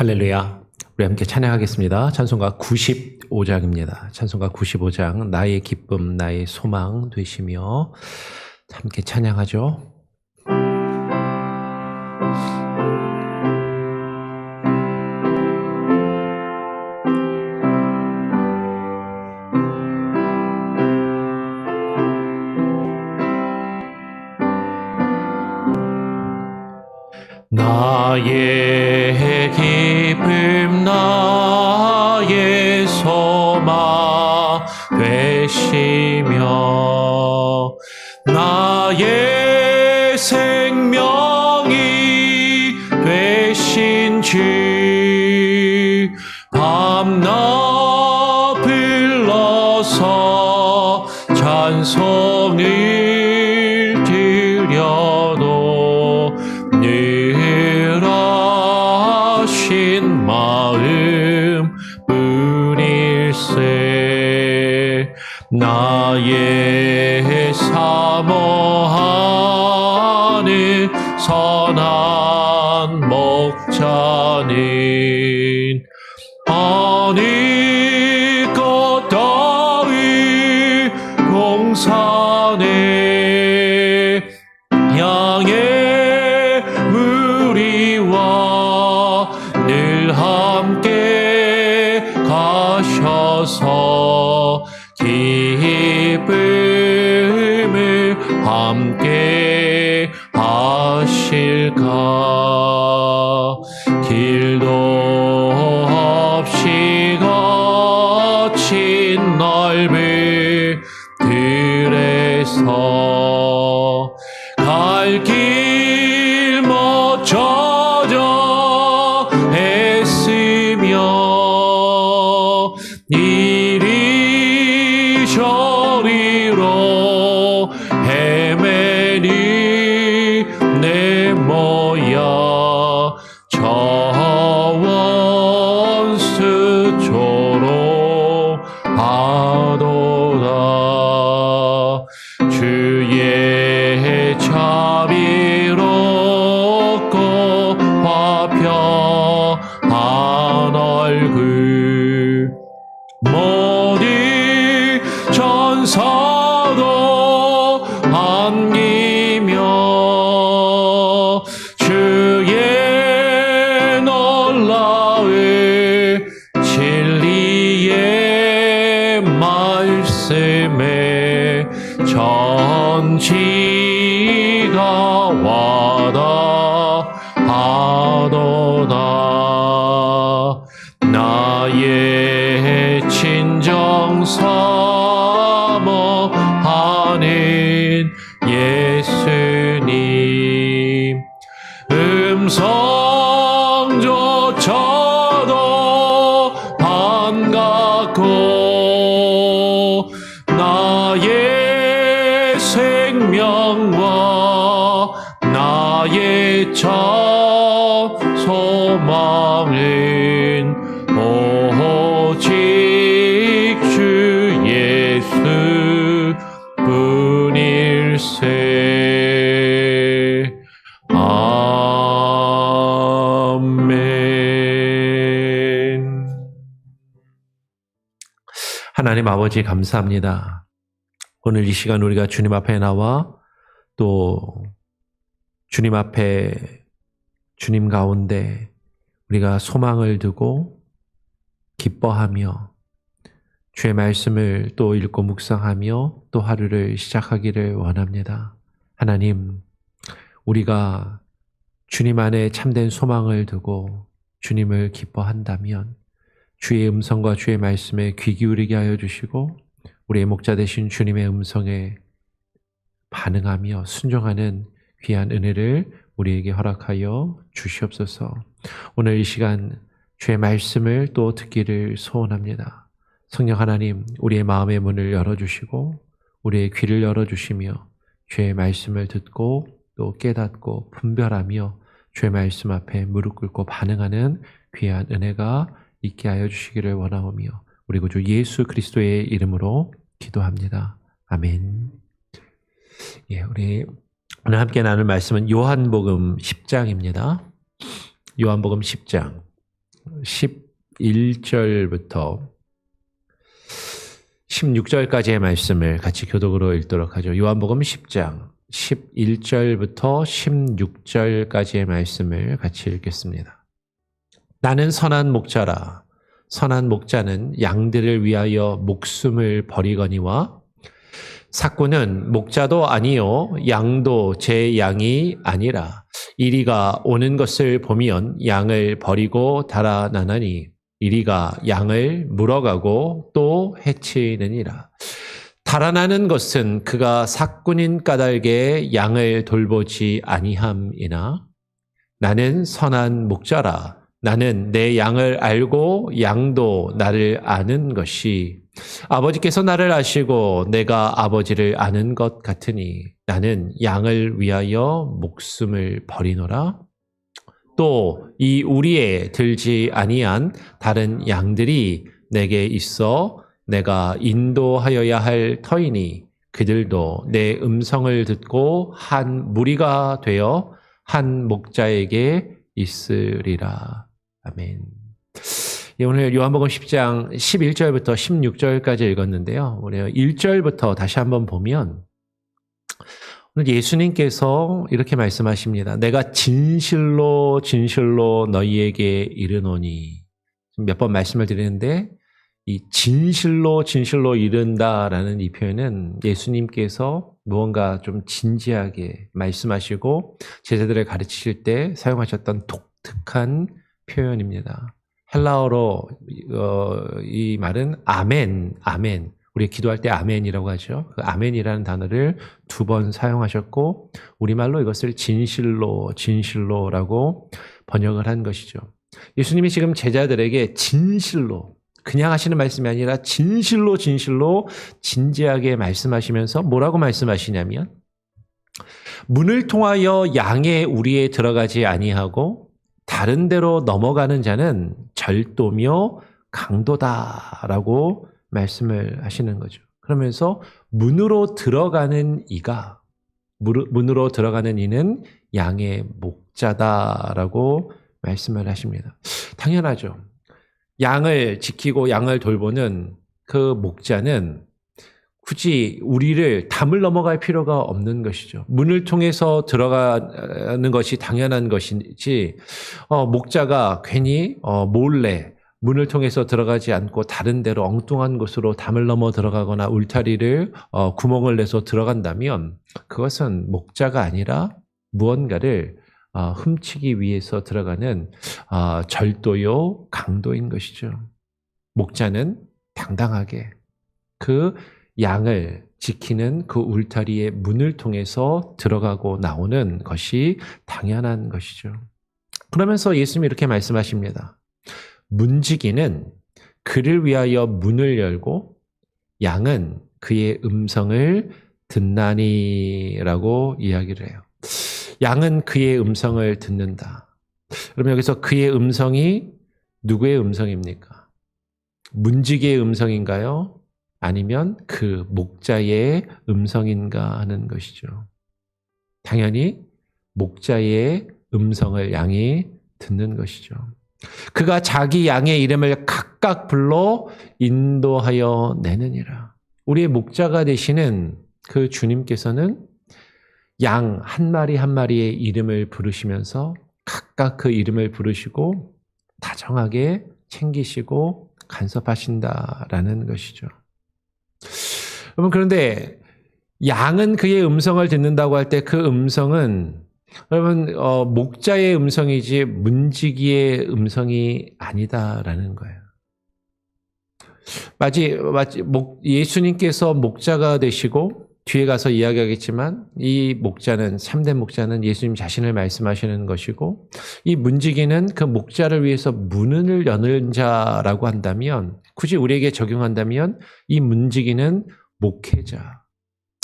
할렐루야. 우리 함께 찬양하겠습니다. 찬송가 95장입니다. 찬송가 95장, 나의 기쁨, 나의 소망 되시며 함께 찬양하죠. 나의 기쁨 나의 소망 되시며 나의 생명이 되신 주 밤낮 불러서 찬송을 드려도 늘 하신 마음 뿐일세. 나의 사모하는 선한 목자는 어느 것 따위 공산에 향해 우리와 늘 함께 가셔서 기쁨을 함께 하실까. 길도 없이 거친 넓은 들에서 갈 길 멋져져 애쓰며 이리 저리로 헤매니 내 모야 저 원수처럼 하도다. 주의 자비롭고 화평한 얼굴 모든 천사도 안기며 주의 놀라운 진리의 말씀에 전지가 와닿하도다. 나의 친정 사모하는 예수님 음성조차도 반갑고 나의 생명과 나의 참 소망은 오직 주 예수 뿐일세. 아멘. 하나님 아버지 감사합니다. 오늘 이 시간 우리가 주님 앞에 나와 또 주님 앞에 주님 가운데 우리가 소망을 두고 기뻐하며 주의 말씀을 또 읽고 묵상하며 또 하루를 시작하기를 원합니다. 하나님, 우리가 주님 안에 참된 소망을 두고 주님을 기뻐한다면 주의 음성과 주의 말씀에 귀 기울이게 하여 주시고 우리의 목자 되신 주님의 음성에 반응하며 순종하는 귀한 은혜를 우리에게 허락하여 주시옵소서. 오늘 이 시간 주의 말씀을 또 듣기를 소원합니다. 성령 하나님, 우리의 마음의 문을 열어주시고 우리의 귀를 열어주시며 주의 말씀을 듣고 또 깨닫고 분별하며 주의 말씀 앞에 무릎 꿇고 반응하는 귀한 은혜가 있게 하여 주시기를 원하오며 우리 구주 예수 그리스도의 이름으로 기도합니다. 아멘. 우리 오늘 함께 나눌 말씀은 요한복음 10장입니다. 요한복음 10장. 11절부터 16절까지의 말씀을 같이 교독으로 읽도록 하죠. 요한복음 10장 11절부터 16절까지의 말씀을 같이 읽겠습니다. 나는 선한 목자라. 선한 목자는 양들을 위하여 목숨을 버리거니와 삭구는 목자도 아니요 양도 제 양이 아니라 이리가 오는 것을 보면 양을 버리고 달아나나니 이리가 양을 물어가고 또 해치느니라. 달아나는 것은 그가 삭군인 까닭에 양을 돌보지 아니함이나 나는 선한 목자라. 나는 내 양을 알고 양도 나를 아는 것이 아버지께서 나를 아시고 내가 아버지를 아는 것 같으니 나는 양을 위하여 목숨을 버리노라. 또 이 우리에 들지 아니한 다른 양들이 내게 있어 내가 인도하여야 할 터이니 그들도 내 음성을 듣고 한 무리가 되어 한 목자에게 있으리라. 아멘. 오늘 요한복음 10장 11절부터 16절까지 읽었는데요. 우리 1절부터 다시 한번 보면 오늘 예수님께서 이렇게 말씀하십니다. 내가 진실로 진실로 너희에게 이르노니. 몇 번 말씀을 드리는데 이 진실로 진실로 이른다라는 이 표현은 예수님께서 무언가 좀 진지하게 말씀하시고 제자들을 가르치실 때 사용하셨던 독특한 표현입니다. 헬라어로 이 말은 아멘, 아멘. 우리 기도할 때 아멘이라고 하죠. 그 아멘이라는 단어를 2번 사용하셨고 우리말로 이것을 진실로, 진실로라고 번역을 한 것이죠. 예수님이 지금 제자들에게 진실로, 그냥 하시는 말씀이 아니라 진실로, 진실로 진지하게 말씀하시면서 뭐라고 말씀하시냐면 문을 통하여 양의 우리에 들어가지 아니하고 다른 데로 넘어가는 자는 절도며 강도다라고 말씀을 하시는 거죠. 그러면서 문으로 들어가는 이가 문으로 들어가는 이는 양의 목자다라고 말씀을 하십니다. 당연하죠. 양을 지키고 양을 돌보는 그 목자는 굳이 우리를 담을 넘어갈 필요가 없는 것이죠. 문을 통해서 들어가는 것이 당연한 것이지 목자가 괜히 몰래 문을 통해서 들어가지 않고 다른 데로 엉뚱한 곳으로 담을 넘어 들어가거나 울타리를 구멍을 내서 들어간다면 그것은 목자가 아니라 무언가를 훔치기 위해서 들어가는 절도요 강도인 것이죠. 목자는 당당하게 그 양을 지키는 그 울타리의 문을 통해서 들어가고 나오는 것이 당연한 것이죠. 그러면서 예수님이 이렇게 말씀하십니다. 문지기는 그를 위하여 문을 열고 양은 그의 음성을 듣나니라고 이야기를 해요. 양은 그의 음성을 듣는다. 그러면 여기서 그의 음성이 누구의 음성입니까? 문지기의 음성인가요? 아니면 그 목자의 음성인가 하는 것이죠. 당연히 목자의 음성을 양이 듣는 것이죠. 그가 자기 양의 이름을 각각 불러 인도하여 내느니라. 우리의 목자가 되시는 그 주님께서는 양 한 마리 한 마리의 이름을 부르시면서 각각 그 이름을 부르시고 다정하게 챙기시고 간섭하신다라는 것이죠. 여러분, 그런데 양은 그의 음성을 듣는다고 할 때 그 음성은 여러분 목자의 음성이지 문지기의 음성이 아니다라는 거예요. 마치 예수님께서 목자가 되시고 뒤에 가서 이야기하겠지만 이 목자는 참된 목자는 예수님 자신을 말씀하시는 것이고 이 문지기는 그 목자를 위해서 문을 여는 자라고 한다면 굳이 우리에게 적용한다면 이 문지기는 목회자,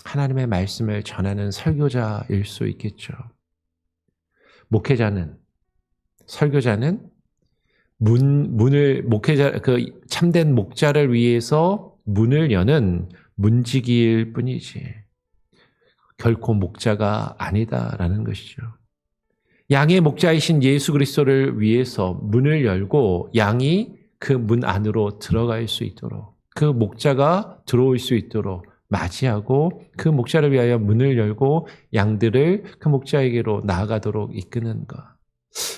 하나님의 말씀을 전하는 설교자일 수 있겠죠. 목회자는 설교자는 목회자 그 참된 목자를 위해서 문을 여는 문지기일 뿐이지 결코 목자가 아니다라는 것이죠. 양의 목자이신 예수 그리스도를 위해서 문을 열고 양이 그 문 안으로 들어갈 수 있도록, 그 목자가 들어올 수 있도록 맞이하고 그 목자를 위하여 문을 열고 양들을 그 목자에게로 나아가도록 이끄는 것.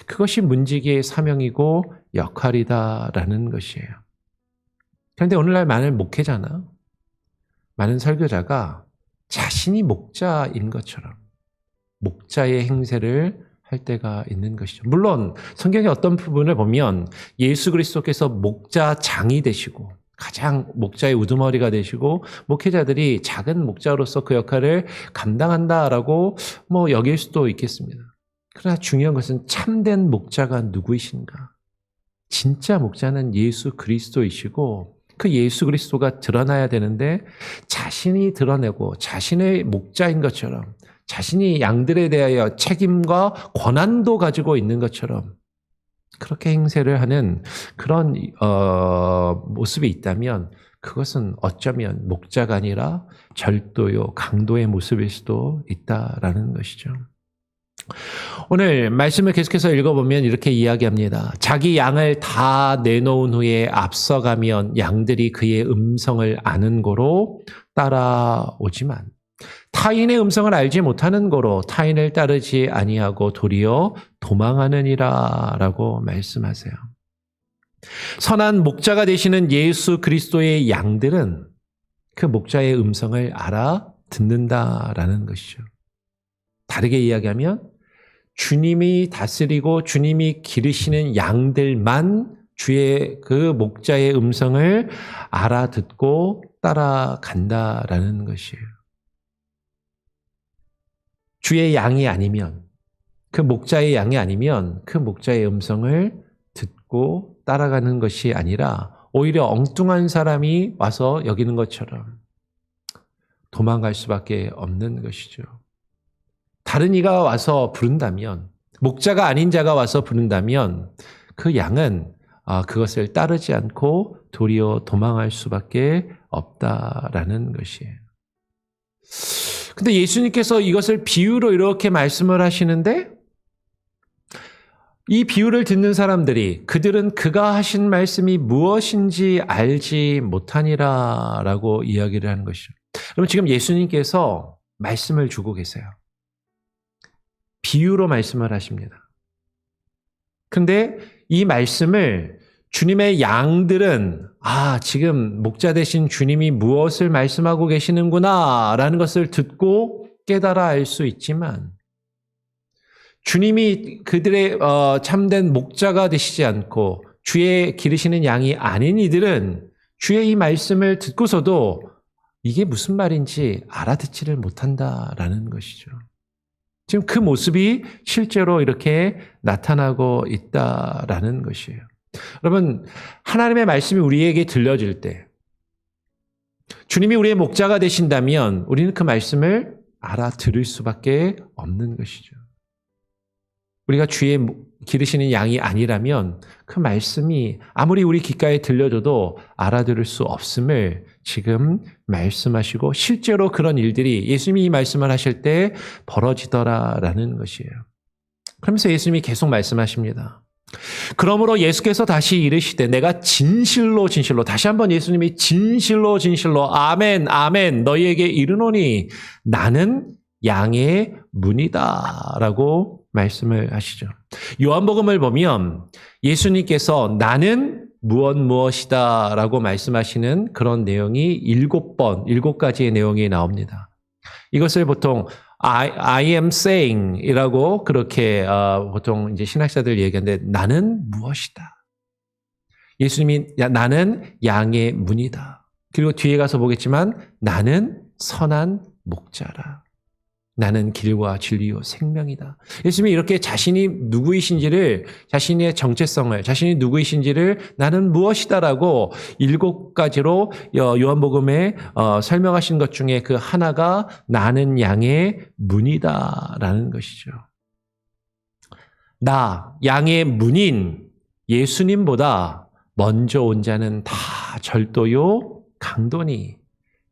그것이 문지기의 사명이고 역할이다라는 것이에요. 그런데 오늘날 많은 목회자나 많은 설교자가 자신이 목자인 것처럼 목자의 행세를 할 때가 있는 것이죠. 물론 성경의 어떤 부분을 보면 예수 그리스도께서 목자장이 되시고 가장 목자의 우두머리가 되시고 목회자들이 작은 목자로서 그 역할을 감당한다라고 여길 수도 있겠습니다. 그러나 중요한 것은 참된 목자가 누구이신가? 진짜 목자는 예수 그리스도이시고 그 예수 그리스도가 드러나야 되는데 자신이 드러내고 자신의 목자인 것처럼 자신이 양들에 대하여 책임과 권한도 가지고 있는 것처럼 그렇게 행세를 하는 그런 모습이 있다면 그것은 어쩌면 목자가 아니라 절도요, 강도의 모습일 수도 있다라는 것이죠. 오늘 말씀을 계속해서 읽어보면 이렇게 이야기합니다. 자기 양을 다 내놓은 후에 앞서가면 양들이 그의 음성을 아는 거로 따라오지만 타인의 음성을 알지 못하는 거로 타인을 따르지 아니하고 도리어 도망하느니라 라고 말씀하세요. 선한 목자가 되시는 예수 그리스도의 양들은 그 목자의 음성을 알아듣는다라는 것이죠. 다르게 이야기하면 주님이 다스리고 주님이 기르시는 양들만 주의 그 목자의 음성을 알아듣고 따라간다라는 것이에요. 주의 양이 아니면, 그 목자의 양이 아니면 그 목자의 음성을 듣고 따라가는 것이 아니라 오히려 엉뚱한 사람이 와서 여기는 것처럼 도망갈 수밖에 없는 것이죠. 다른 이가 와서 부른다면, 목자가 아닌 자가 와서 부른다면 그 양은 그것을 따르지 않고 도리어 도망할 수밖에 없다라는 것이에요. 근데 예수님께서 이것을 비유로 이렇게 말씀을 하시는데 이 비유를 듣는 사람들이 그들은 그가 하신 말씀이 무엇인지 알지 못하니라 라고 이야기를 하는 것이죠. 그럼 지금 예수님께서 말씀을 주고 계세요. 비유로 말씀을 하십니다. 근데 이 말씀을 주님의 양들은 지금 목자 되신 주님이 무엇을 말씀하고 계시는구나 라는 것을 듣고 깨달아 알 수 있지만 주님이 그들의 참된 목자가 되시지 않고 주의 기르시는 양이 아닌 이들은 주의 이 말씀을 듣고서도 이게 무슨 말인지 알아듣지를 못한다라는 것이죠. 지금 그 모습이 실제로 이렇게 나타나고 있다라는 것이에요. 여러분, 하나님의 말씀이 우리에게 들려질 때 주님이 우리의 목자가 되신다면 우리는 그 말씀을 알아들을 수밖에 없는 것이죠. 우리가 주의 기르시는 양이 아니라면 그 말씀이 아무리 우리 귓가에 들려줘도 알아들을 수 없음을 지금 말씀하시고 실제로 그런 일들이 예수님이 이 말씀을 하실 때 벌어지더라라는 것이에요. 그러면서 예수님이 계속 말씀하십니다. 그러므로 예수께서 다시 이르시되 내가 진실로 다시 한번 예수님이 진실로 아멘 아멘 너희에게 이르노니 나는 양의 문이다 라고 말씀을 하시죠. 요한복음을 보면 예수님께서 나는 무엇이다 라고 말씀하시는 그런 내용이 7가지의 내용이 나옵니다. 이것을 보통 I am saying 이라고 그렇게 보통 이제 신학자들 얘기하는데 나는 무엇이다. 예수님이 나는 양의 문이다. 그리고 뒤에 가서 보겠지만 나는 선한 목자라. 나는 길과 진리요 생명이다. 예수님이 이렇게 자신이 누구이신지를 자신의 정체성을 자신이 누구이신지를 나는 무엇이다라고 7가지로 요한복음에 설명하신 것 중에 그 하나가 나는 양의 문이다라는 것이죠. 나 양의 문인 예수님보다 먼저 온 자는 다 절도요 강도니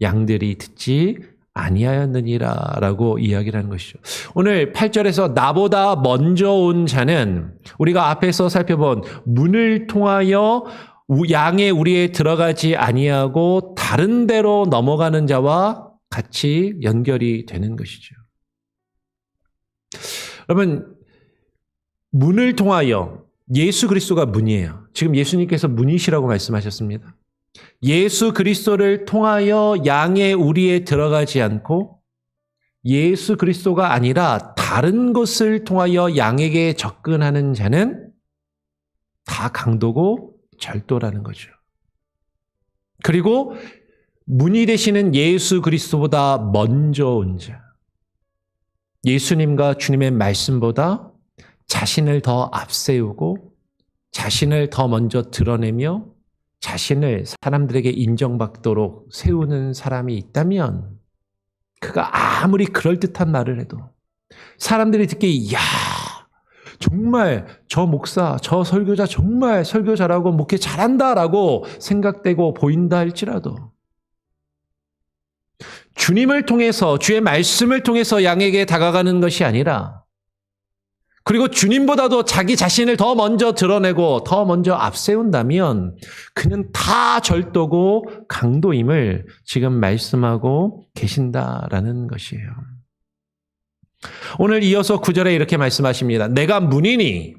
양들이 듣지 아니하였느니라 라고 이야기를 하는 것이죠. 오늘 8절에서 나보다 먼저 온 자는 우리가 앞에서 살펴본 문을 통하여 양의 우리에 들어가지 아니하고 다른 데로 넘어가는 자와 같이 연결이 되는 것이죠. 여러분, 문을 통하여 예수 그리스도가 문이에요. 지금 예수님께서 문이시라고 말씀하셨습니다. 예수 그리스도를 통하여 양의 우리에 들어가지 않고 예수 그리스도가 아니라 다른 것을 통하여 양에게 접근하는 자는 다 강도고 절도라는 거죠. 그리고 문이 되시는 예수 그리스도보다 먼저 온 자, 예수님과 주님의 말씀보다 자신을 더 앞세우고 자신을 더 먼저 드러내며 자신을 사람들에게 인정받도록 세우는 사람이 있다면 그가 아무리 그럴듯한 말을 해도 사람들이 듣기에 이야 정말 저 목사, 저 설교자 정말 설교 잘하고 목회 잘한다라고 생각되고 보인다 할지라도 주님을 통해서 주의 말씀을 통해서 양에게 다가가는 것이 아니라 그리고 주님보다도 자기 자신을 더 먼저 드러내고 더 먼저 앞세운다면 그는 다 절도고 강도임을 지금 말씀하고 계신다라는 것이에요. 오늘 이어서 9절에 이렇게 말씀하십니다. 내가 문이니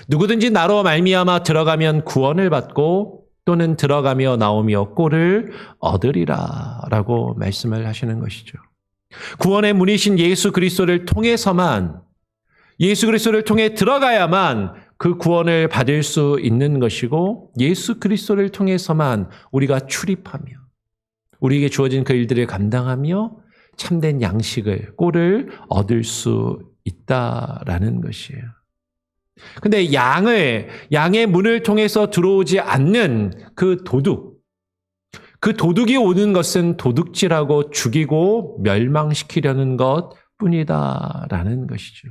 누구든지 나로 말미암아 들어가면 구원을 받고 또는 들어가며 나오며 꼴을 얻으리라 라고 말씀을 하시는 것이죠. 구원의 문이신 예수 그리스도를 통해서만 예수 그리스도를 통해 들어가야만 그 구원을 받을 수 있는 것이고 예수 그리스도를 통해서만 우리가 출입하며 우리에게 주어진 그 일들을 감당하며 참된 양식을, 꼴을 얻을 수 있다라는 것이에요. 근데 양의 문을 통해서 들어오지 않는 그 도둑이 오는 것은 도둑질하고 죽이고 멸망시키려는 것 뿐이다라는 것이죠.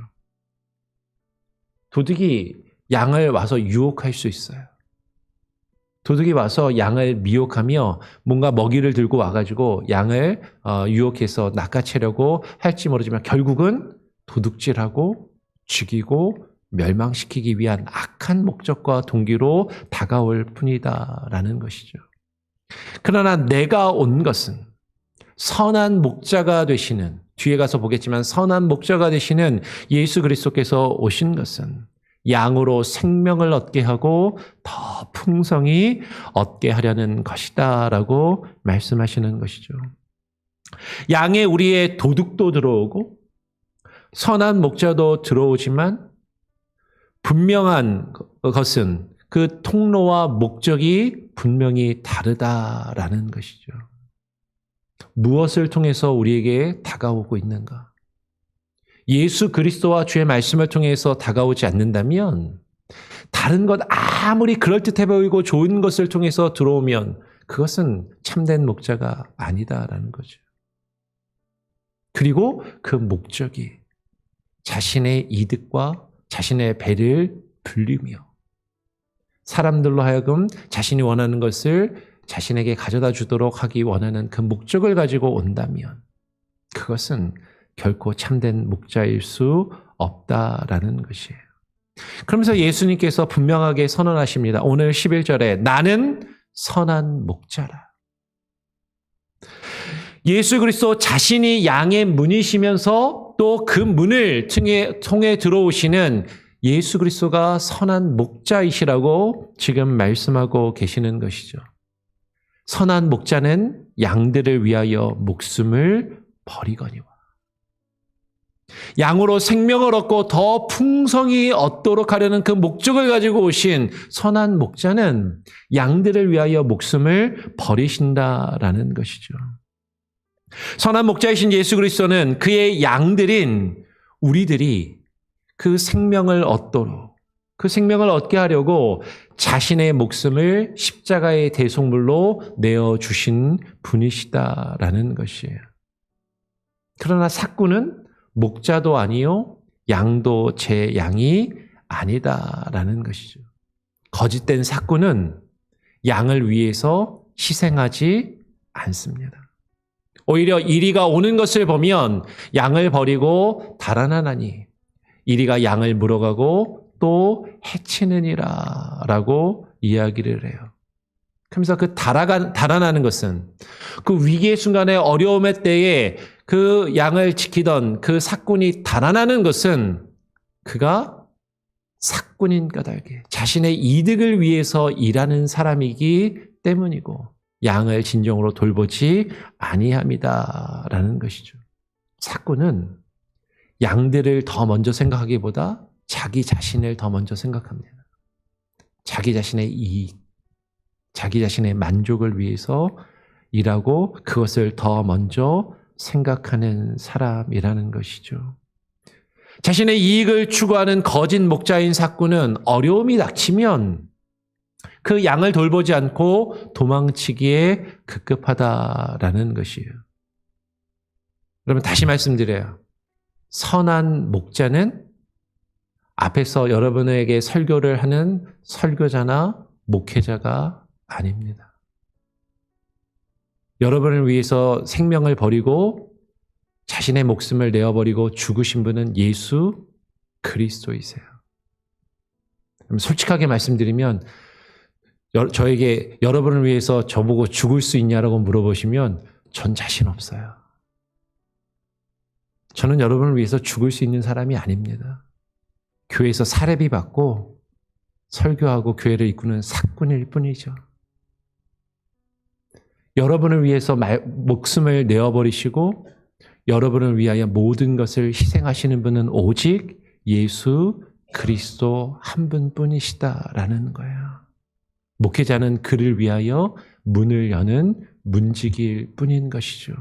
도둑이 양을 와서 유혹할 수 있어요. 도둑이 와서 양을 미혹하며 뭔가 먹이를 들고 와가지고 양을 유혹해서 낚아채려고 할지 모르지만 결국은 도둑질하고 죽이고 멸망시키기 위한 악한 목적과 동기로 다가올 뿐이다라는 것이죠. 그러나 내가 온 것은 선한 목자가 되시는, 뒤에 가서 보겠지만 선한 목자가 되시는 예수 그리스도께서 오신 것은 양으로 생명을 얻게 하고 더 풍성히 얻게 하려는 것이다 라고 말씀하시는 것이죠. 양의 우리의 도둑도 들어오고 선한 목자도 들어오지만 분명한 것은 그 통로와 목적이 분명히 다르다라는 것이죠. 무엇을 통해서 우리에게 다가오고 있는가? 예수 그리스도와 주의 말씀을 통해서 다가오지 않는다면 다른 것 아무리 그럴듯해 보이고 좋은 것을 통해서 들어오면 그것은 참된 목자가 아니다라는 거죠. 그리고 그 목적이 자신의 이득과 자신의 배를 불리며 사람들로 하여금 자신이 원하는 것을 자신에게 가져다 주도록 하기 원하는 그 목적을 가지고 온다면 그것은 결코 참된 목자일 수 없다라는 것이에요. 그러면서 예수님께서 분명하게 선언하십니다. 오늘 11절에 나는 선한 목자라. 예수 그리스도 자신이 양의 문이시면서 또 그 문을 통해 들어오시는 예수 그리스도가 선한 목자이시라고 지금 말씀하고 계시는 것이죠. 선한 목자는 양들을 위하여 목숨을 버리거니와. 양으로 생명을 얻고 더 풍성히 얻도록 하려는 그 목적을 가지고 오신 선한 목자는 양들을 위하여 목숨을 버리신다라는 것이죠. 선한 목자이신 예수 그리스도는 그의 양들인 우리들이 그 생명을 얻도록, 그 생명을 얻게 하려고 자신의 목숨을 십자가의 대속물로 내어주신 분이시다라는 것이에요. 그러나 삭구는 목자도 아니요 양도 제 양이 아니다라는 것이죠. 거짓된 삭구는 양을 위해서 희생하지 않습니다. 오히려 이리가 오는 것을 보면 양을 버리고 달아나나니 이리가 양을 물어가고 또 해치느니라 라고 이야기를 해요. 그러면서 그 달아나는 것은 그 위기의 순간에 어려움의 때에 그 양을 지키던 그 사꾼이 달아나는 것은 그가 사꾼인 까닭에 자신의 이득을 위해서 일하는 사람이기 때문이고 양을 진정으로 돌보지 아니함이다라는 것이죠. 사꾼은 양들을 더 먼저 생각하기보다 자기 자신을 더 먼저 생각합니다. 자기 자신의 이익, 자기 자신의 만족을 위해서 일하고 그것을 더 먼저 생각하는 사람이라는 것이죠. 자신의 이익을 추구하는 거짓 목자인 사꾼은 어려움이 닥치면 그 양을 돌보지 않고 도망치기에 급급하다라는 것이에요. 여러분 다시 말씀드려요. 선한 목자는 앞에서 여러분에게 설교를 하는 설교자나 목회자가 아닙니다. 여러분을 위해서 생명을 버리고 자신의 목숨을 내어버리고 죽으신 분은 예수 그리스도이세요. 솔직하게 말씀드리면 저에게 여러분을 위해서 저보고 죽을 수 있냐라고 물어보시면 전 자신 없어요. 저는 여러분을 위해서 죽을 수 있는 사람이 아닙니다. 교회에서 사례비 받고 설교하고 교회를 이끄는 사꾼일 뿐이죠. 여러분을 위해서 목숨을 내어버리시고 여러분을 위하여 모든 것을 희생하시는 분은 오직 예수 그리스도 한 분뿐이시다라는 거예요. 목회자는 그를 위하여 문을 여는 문지기일 뿐인 것이죠.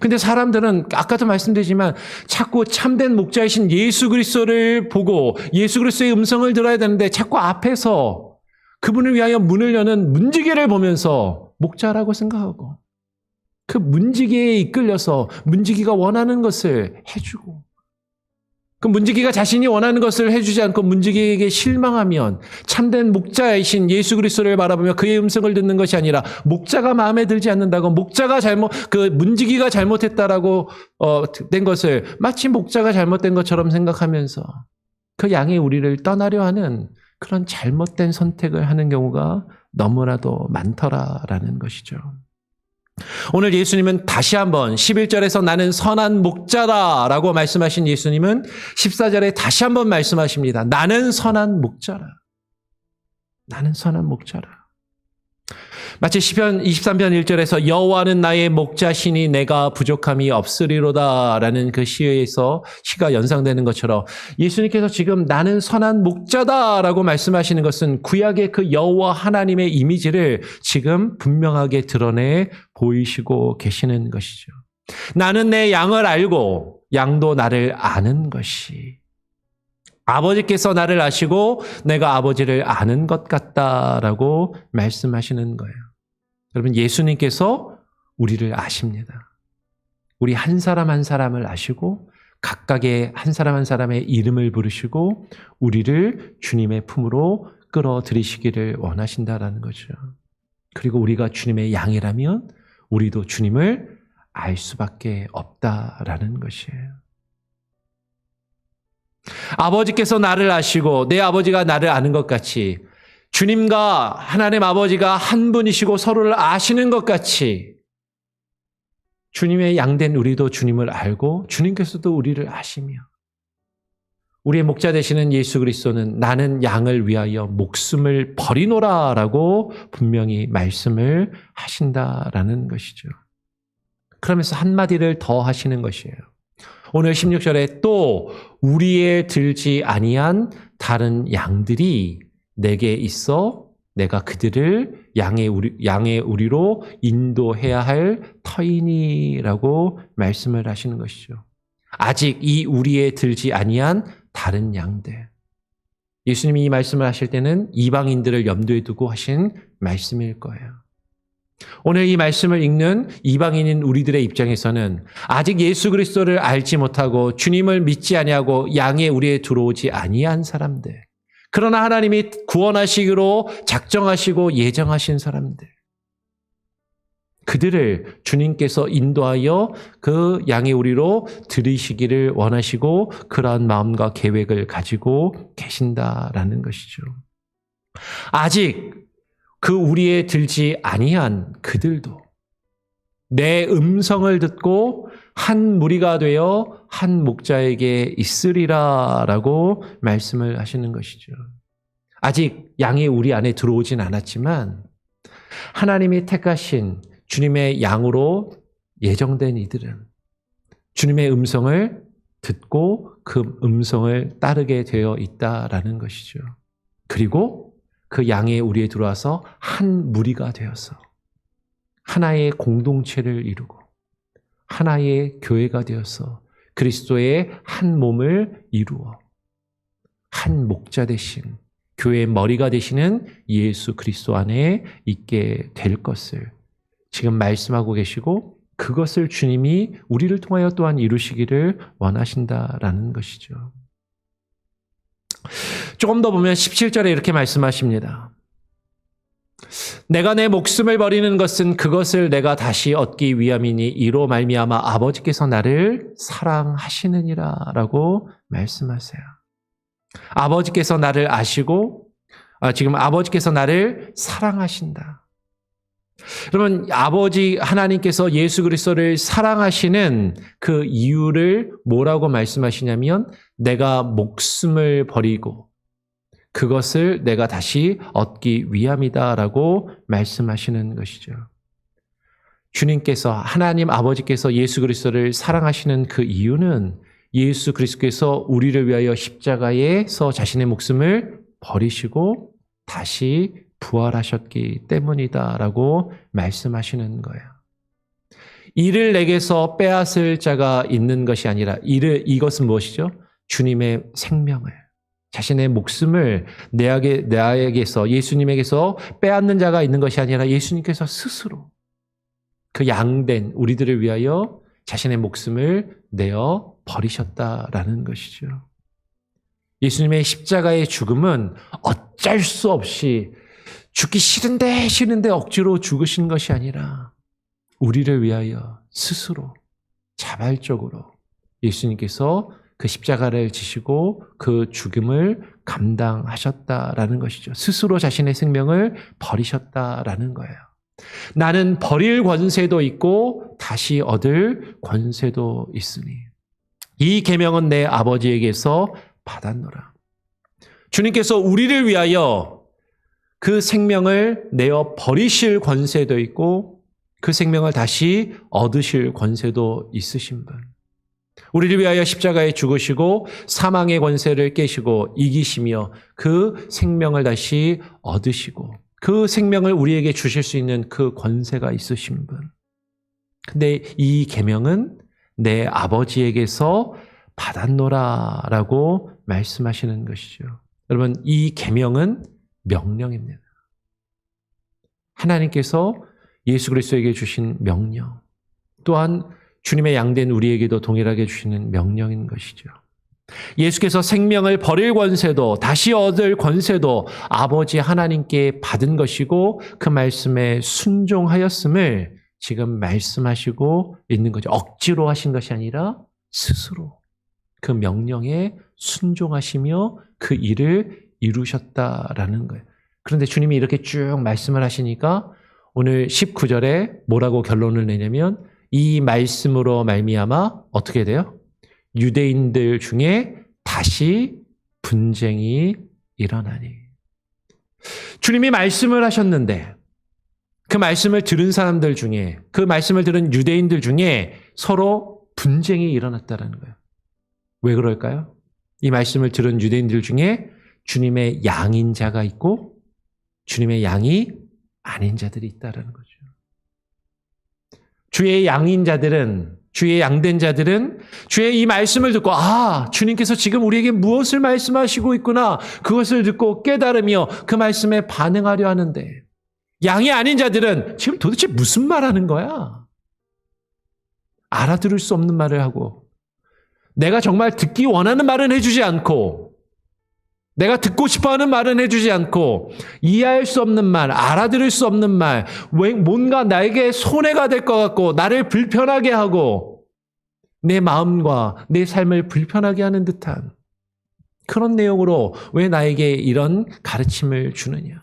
근데 사람들은 아까도 말씀드리지만 자꾸 참된 목자이신 예수 그리스도를 보고 예수 그리스도의 음성을 들어야 되는데 자꾸 앞에서 그분을 위하여 문을 여는 문지기를 보면서 목자라고 생각하고 그 문지기에 이끌려서 문지기가 원하는 것을 해주고 그 문지기가 자신이 원하는 것을 해주지 않고 문지기에게 실망하면 참된 목자이신 예수 그리스도를 바라보며 그의 음성을 듣는 것이 아니라 목자가 마음에 들지 않는다고 목자가 그 문지기가 잘못했다라고 된 것을 마치 목자가 잘못된 것처럼 생각하면서 그 양의 우리를 떠나려 하는 그런 잘못된 선택을 하는 경우가 너무나도 많더라라는 것이죠. 오늘 예수님은 다시 한번 11절에서 나는 선한 목자다라고 말씀하신 예수님은 14절에 다시 한번 말씀하십니다. 나는 선한 목자라. 나는 선한 목자라. 마치 시편 23편 1절에서 여호와는 나의 목자시니 내가 부족함이 없으리로다라는 그 시가 연상되는 것처럼 예수님께서 지금 나는 선한 목자다라고 말씀하시는 것은 구약의 그 여호와 하나님의 이미지를 지금 분명하게 드러내 보이시고 계시는 것이죠. 나는 내 양을 알고 양도 나를 아는 것이 아버지께서 나를 아시고 내가 아버지를 아는 것 같다라고 말씀하시는 거예요. 여러분 예수님께서 우리를 아십니다. 우리 한 사람 한 사람을 아시고 각각의 한 사람 한 사람의 이름을 부르시고 우리를 주님의 품으로 끌어들이시기를 원하신다라는 거죠. 그리고 우리가 주님의 양이라면 우리도 주님을 알 수밖에 없다라는 것이에요. 아버지께서 나를 아시고 내 아버지가 나를 아는 것 같이 주님과 하나님 아버지가 한 분이시고 서로를 아시는 것 같이 주님의 양된 우리도 주님을 알고 주님께서도 우리를 아시며 우리의 목자 되시는 예수 그리스도는 나는 양을 위하여 목숨을 버리노라라고 분명히 말씀을 하신다라는 것이죠. 그러면서 한마디를 더 하시는 것이에요. 오늘 16절에 또 우리의 들지 아니한 다른 양들이 내게 있어 내가 그들을 양의 우리로 인도해야 할 터이니라고 말씀을 하시는 것이죠. 아직 이 우리의 들지 아니한 다른 양들. 예수님이 이 말씀을 하실 때는 이방인들을 염두에 두고 하신 말씀일 거예요. 오늘 이 말씀을 읽는 이방인인 우리들의 입장에서는 아직 예수 그리스도를 알지 못하고 주님을 믿지 아니하고 양의 우리에 들어오지 아니한 사람들. 그러나 하나님이 구원하시기로 작정하시고 예정하신 사람들. 그들을 주님께서 인도하여 그 양의 우리로 들이시기를 원하시고 그러한 마음과 계획을 가지고 계신다라는 것이죠. 아직 그 우리에 들지 아니한 그들도 내 음성을 듣고 한 무리가 되어 한 목자에게 있으리라라고 말씀을 하시는 것이죠. 아직 양이 우리 안에 들어오진 않았지만 하나님이 택하신 주님의 양으로 예정된 이들은 주님의 음성을 듣고 그 음성을 따르게 되어 있다라는 것이죠. 그리고 그 양의 우리에 들어와서 한 무리가 되어서 하나의 공동체를 이루고 하나의 교회가 되어서 그리스도의 한 몸을 이루어 한 목자 되신 교회의 머리가 되시는 예수 그리스도 안에 있게 될 것을 지금 말씀하고 계시고 그것을 주님이 우리를 통하여 또한 이루시기를 원하신다라는 것이죠. 조금 더 보면 17절에 이렇게 말씀하십니다. 내가 내 목숨을 버리는 것은 그것을 내가 다시 얻기 위함이니 이로 말미암아 아버지께서 나를 사랑하시느니라 라고 말씀하세요. 아버지께서 나를 아시고 지금 아버지께서 나를 사랑하신다. 여러분 아버지 하나님께서 예수 그리스도를 사랑하시는 그 이유를 뭐라고 말씀하시냐면 내가 목숨을 버리고 그것을 내가 다시 얻기 위함이다라고 말씀하시는 것이죠. 주님께서 하나님 아버지께서 예수 그리스도를 사랑하시는 그 이유는 예수 그리스도께서 우리를 위하여 십자가에서 자신의 목숨을 버리시고 다시 부활하셨기 때문이다라고 말씀하시는 거예요. 이를 내게서 빼앗을 자가 있는 것이 아니라 이것은 무엇이죠? 주님의 생명을 자신의 목숨을 나에게서 예수님에게서 빼앗는 자가 있는 것이 아니라 예수님께서 스스로 그 양된 우리들을 위하여 자신의 목숨을 내어 버리셨다라는 것이죠. 예수님의 십자가의 죽음은 어쩔 수 없이 죽기 싫은데 억지로 죽으신 것이 아니라 우리를 위하여 스스로 자발적으로 예수님께서 그 십자가를 지시고 그 죽음을 감당하셨다라는 것이죠. 스스로 자신의 생명을 버리셨다라는 거예요. 나는 버릴 권세도 있고 다시 얻을 권세도 있으니 이 계명은 내 아버지에게서 받았노라. 주님께서 우리를 위하여 그 생명을 내어 버리실 권세도 있고 그 생명을 다시 얻으실 권세도 있으신 분. 우리를 위하여 십자가에 죽으시고 사망의 권세를 깨시고 이기시며 그 생명을 다시 얻으시고 그 생명을 우리에게 주실 수 있는 그 권세가 있으신 분. 근데 이 계명은 내 아버지에게서 받았노라라고 말씀하시는 것이죠. 여러분 이 계명은 명령입니다. 하나님께서 예수 그리스도에게 주신 명령 또한 주님의 양된 우리에게도 동일하게 주시는 명령인 것이죠. 예수께서 생명을 버릴 권세도 다시 얻을 권세도 아버지 하나님께 받은 것이고 그 말씀에 순종하였음을 지금 말씀하시고 있는 거죠. 억지로 하신 것이 아니라 스스로 그 명령에 순종하시며 그 일을 이루셨다라는 거예요. 그런데 주님이 이렇게 쭉 말씀을 하시니까 오늘 19절에 뭐라고 결론을 내냐면 이 말씀으로 말미암아 어떻게 돼요? 유대인들 중에 다시 분쟁이 일어나니. 주님이 말씀을 하셨는데 그 말씀을 들은 사람들 중에 그 말씀을 들은 유대인들 중에 서로 분쟁이 일어났다는 거예요. 왜 그럴까요? 이 말씀을 들은 유대인들 중에 주님의 양인 자가 있고 주님의 양이 아닌 자들이 있다는 거죠. 주의 양인 자들은 주의 양된 자들은 주의 이 말씀을 듣고 주님께서 지금 우리에게 무엇을 말씀하시고 있구나 그것을 듣고 깨달으며 그 말씀에 반응하려 하는데 양이 아닌 자들은 지금 도대체 무슨 말하는 거야? 알아들을 수 없는 말을 하고 내가 정말 듣기 원하는 말은 해주지 않고 내가 듣고 싶어하는 말은 해주지 않고 이해할 수 없는 말, 알아들을 수 없는 말, 뭔가 나에게 손해가 될 것 같고 나를 불편하게 하고 내 마음과 내 삶을 불편하게 하는 듯한 그런 내용으로 왜 나에게 이런 가르침을 주느냐.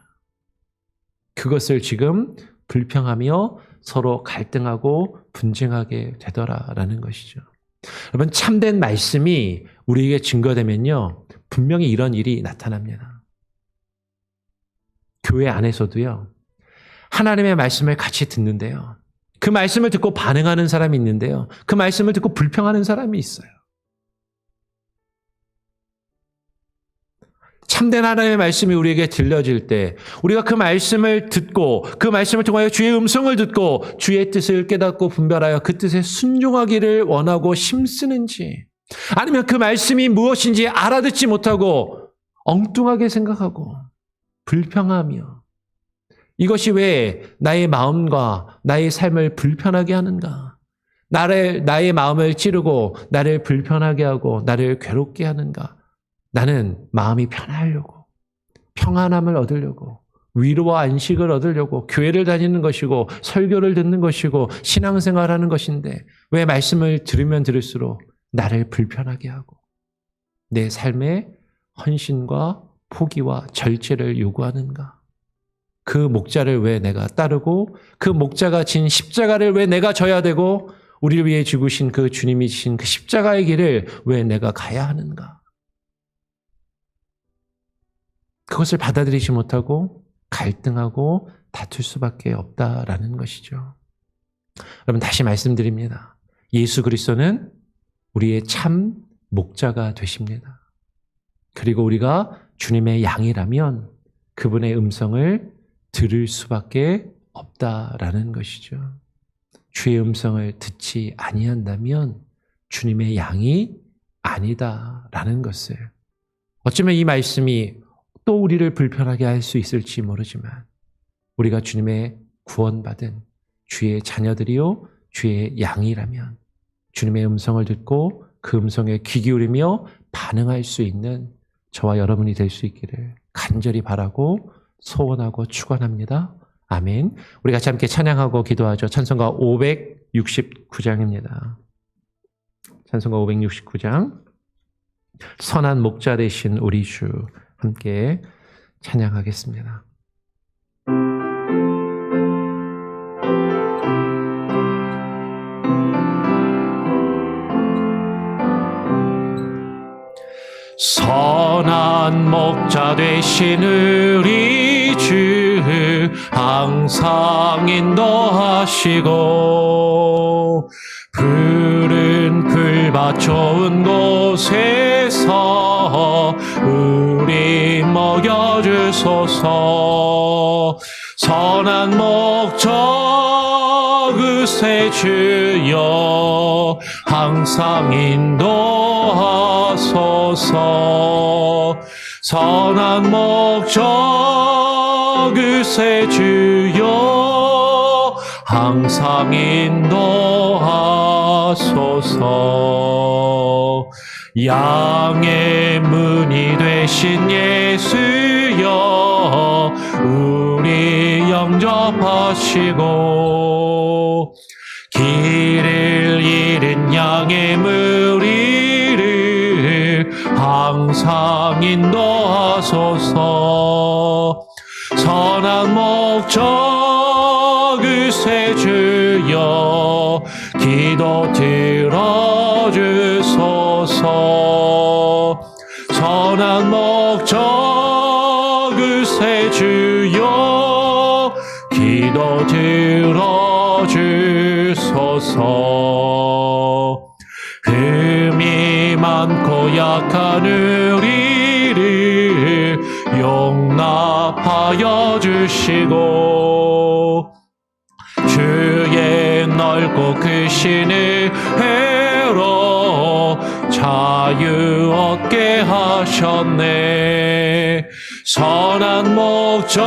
그것을 지금 불평하며 서로 갈등하고 분쟁하게 되더라라는 것이죠. 여러분, 참된 말씀이 우리에게 증거되면요, 분명히 이런 일이 나타납니다. 교회 안에서도요, 하나님의 말씀을 같이 듣는데요, 그 말씀을 듣고 반응하는 사람이 있는데요, 그 말씀을 듣고 불평하는 사람이 있어요. 참된 하나님의 말씀이 우리에게 들려질 때 우리가 그 말씀을 듣고 그 말씀을 통하여 주의 음성을 듣고 주의 뜻을 깨닫고 분별하여 그 뜻에 순종하기를 원하고 힘쓰는지, 아니면 그 말씀이 무엇인지 알아듣지 못하고 엉뚱하게 생각하고 불평하며 이것이 왜 나의 마음과 나의 삶을 불편하게 하는가? 나의 마음을 찌르고 나를 불편하게 하고 나를 괴롭게 하는가? 나는 마음이 편하려고, 평안함을 얻으려고, 위로와 안식을 얻으려고 교회를 다니는 것이고 설교를 듣는 것이고 신앙생활하는 것인데 왜 말씀을 들으면 들을수록 나를 불편하게 하고 내 삶에 헌신과 포기와 절제를 요구하는가? 그 목자를 왜 내가 따르고 그 목자가 진 십자가를 왜 내가 져야 되고 우리를 위해 죽으신 그 주님이 지신 그 십자가의 길을 왜 내가 가야 하는가? 그것을 받아들이지 못하고 갈등하고 다툴 수밖에 없다라는 것이죠. 여러분, 다시 말씀드립니다. 예수 그리스도는 우리의 참 목자가 되십니다. 그리고 우리가 주님의 양이라면 그분의 음성을 들을 수밖에 없다라는 것이죠. 주의 음성을 듣지 아니한다면 주님의 양이 아니다라는 것을, 어쩌면 이 말씀이 또 우리를 불편하게 할 수 있을지 모르지만 우리가 주님의 구원받은 주의 자녀들이요 주의 양이라면 주님의 음성을 듣고 그 음성에 귀 기울이며 반응할 수 있는 저와 여러분이 될 수 있기를 간절히 바라고 소원하고 축원합니다. 아멘. 우리 같이 함께 찬양하고 기도하죠. 찬송가 569장입니다. 찬송가 569장. 선한 목자 되신 우리 주, 함께 찬양하겠습니다. 선한 목자 되신 우리 주, 항상 인도하시고 푸른 풀밭 좋은 곳에서 우리 먹여주소서. 선한 목자 그새 주여 항상 인도하소서. 선한 목자 그새 주여 항상 인도하소서. 양의 문이 되신 예수여 우리 영접하시고 길을 잃은 양의 무리를 항상 인도하소서. 선한 목자 그새 주여 기도 들어주소서. 선한 목자 그새 주여 기도 들어주소서. 흠이 많고 약한 우리를 용납하여 주시고 주의 넓고 크신 은혜로 자유 얻게 하셨네. 선한 목자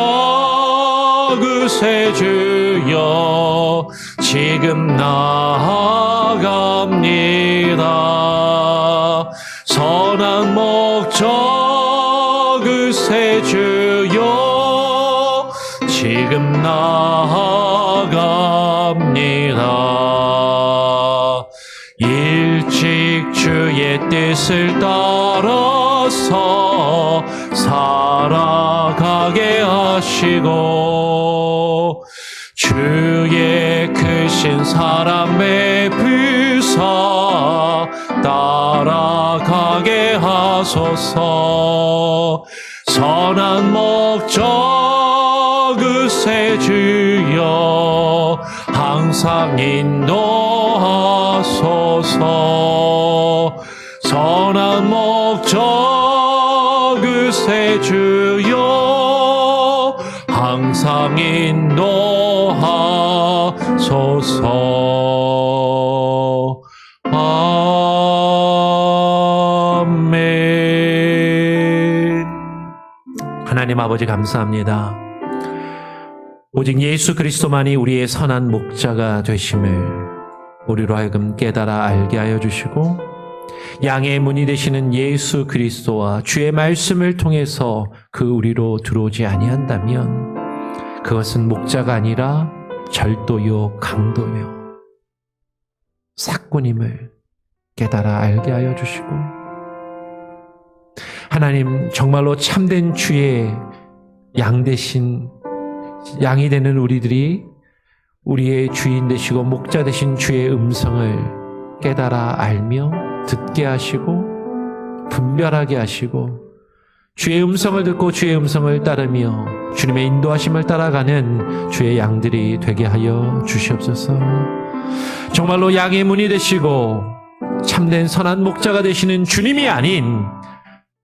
그새 주여 지금 나아갑니다. 선한 목자 주의 뜻을 따라서 살아가게 하시고 주의 크신 사랑의 부사 따라가게 하소서. 선한 목적 그새 주여 항상 인도하소서. 선한 목적 그새 주여 항상 인도하소서. 아멘. 하나님 아버지 감사합니다. 오직 예수 그리스도만이 우리의 선한 목자가 되심을 우리로 하여금 깨달아 알게 하여 주시고 양의 문이 되시는 예수 그리스도와 주의 말씀을 통해서 그 우리로 들어오지 아니한다면 그것은 목자가 아니라 절도요 강도요 삭군임을 깨달아 알게 하여 주시고 하나님 정말로 참된 주의 양 되신 양이 되는 우리들이 우리의 주인 되시고 목자 되신 주의 음성을 깨달아 알며 듣게 하시고 분별하게 하시고 주의 음성을 듣고 주의 음성을 따르며 주님의 인도하심을 따라가는 주의 양들이 되게 하여 주시옵소서. 정말로 양의 문이 되시고 참된 선한 목자가 되시는 주님이 아닌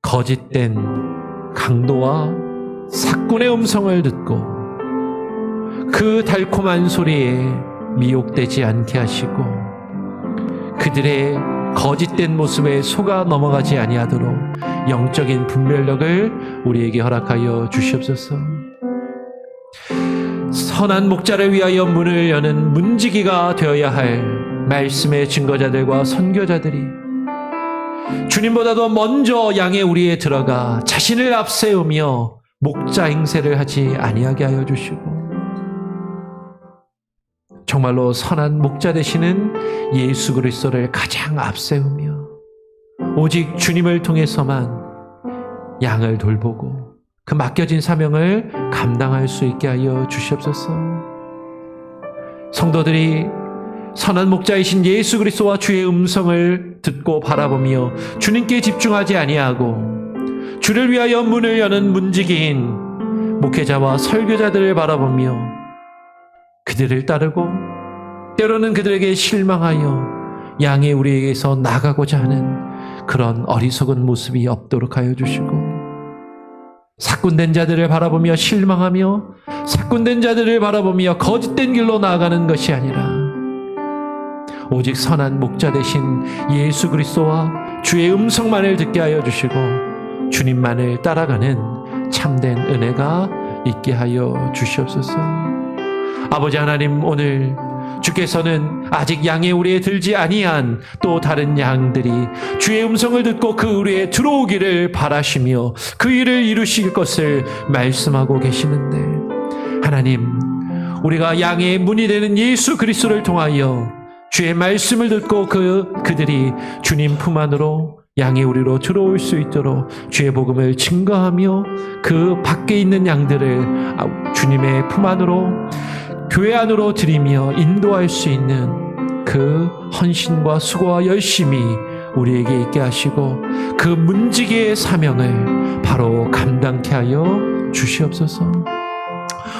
거짓된 강도와 삭군의 음성을 듣고 그 달콤한 소리에 미혹되지 않게 하시고 그들의 거짓된 모습에 속아 넘어가지 아니하도록 영적인 분별력을 우리에게 허락하여 주시옵소서. 선한 목자를 위하여 문을 여는 문지기가 되어야 할 말씀의 증거자들과 선교자들이 주님보다도 먼저 양의 우리에 들어가 자신을 앞세우며 목자 행세를 하지 아니하게 하여 주시고 정말로 선한 목자 되시는 예수 그리스도를 가장 앞세우며 오직 주님을 통해서만 양을 돌보고 그 맡겨진 사명을 감당할 수 있게 하여 주시옵소서. 성도들이 선한 목자이신 예수 그리스도와 주의 음성을 듣고 바라보며 주님께 집중하지 아니하고 주를 위하여 문을 여는 문지기인 목회자와 설교자들을 바라보며 그들을 따르고 때로는 그들에게 실망하여 양의 우리에게서 나가고자 하는 그런 어리석은 모습이 없도록 하여 주시고 삭군된 자들을 바라보며 실망하며 삭군된 자들을 바라보며 거짓된 길로 나아가는 것이 아니라 오직 선한 목자 되신 예수 그리스도와 주의 음성만을 듣게 하여 주시고 주님만을 따라가는 참된 은혜가 있게 하여 주시옵소서. 아버지 하나님, 오늘 주께서는 아직 양의 우리에 들지 아니한 또 다른 양들이 주의 음성을 듣고 그 우리에 들어오기를 바라시며 그 일을 이루실 것을 말씀하고 계시는데 하나님, 우리가 양의 문이 되는 예수 그리스도를 통하여 주의 말씀을 듣고 그들이 주님 품 안으로 양의 우리로 들어올 수 있도록 주의 복음을 증거하며 그 밖에 있는 양들을 주님의 품 안으로 교회 안으로 드리며 인도할 수 있는 그 헌신과 수고와 열심이 우리에게 있게 하시고 그 문지기의 사명을 바로 감당케 하여 주시옵소서.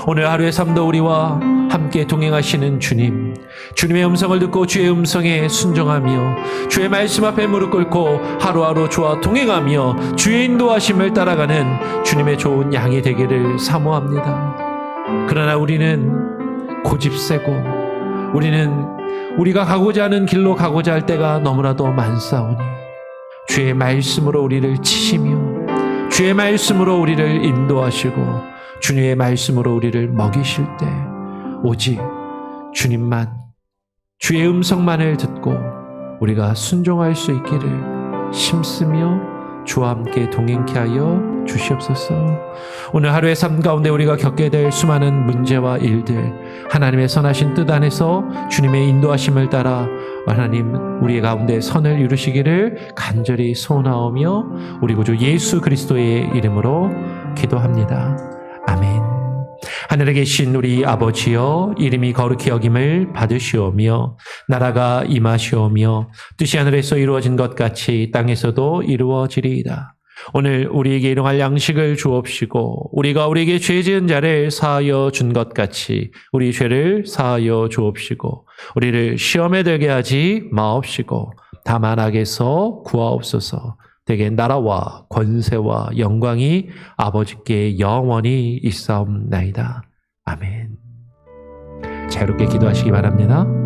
오늘 하루의 삶도 우리와 함께 동행하시는 주님, 주님의 음성을 듣고 주의 음성에 순종하며 주의 말씀 앞에 무릎 꿇고 하루하루 주와 동행하며 주의 인도하심을 따라가는 주님의 좋은 양이 되기를 사모합니다. 그러나 우리는 고집세고 우리는 우리가 가고자 하는 길로 가고자 할 때가 너무나도 많사오니 주의 말씀으로 우리를 치시며 주의 말씀으로 우리를 인도하시고 주님의 말씀으로 우리를 먹이실 때 오직 주님만 주의 음성만을 듣고 우리가 순종할 수 있기를 힘쓰며 주와 함께 동행케 하여 주시옵소서. 오늘 하루의 삶 가운데 우리가 겪게 될 수많은 문제와 일들 하나님의 선하신 뜻 안에서 주님의 인도하심을 따라 하나님 우리 가운데 선을 이루시기를 간절히 소원하오며 우리 구주 예수 그리스도의 이름으로 기도합니다. 아멘. 하늘에 계신 우리 아버지여, 이름이 거룩히 여김을 받으시오며 나라가 임하시오며 뜻이 하늘에서 이루어진 것 같이 땅에서도 이루어지리이다. 오늘 우리에게 일용할 양식을 주옵시고 우리가 우리에게 죄 지은 자를 사하여 준 것 같이 우리 죄를 사하여 주옵시고 우리를 시험에 들게 하지 마옵시고 다만 악에서 구하옵소서. 대개 나라와 권세와 영광이 아버지께 영원히 있사옵나이다. 아멘. 자유롭게 기도하시기 바랍니다.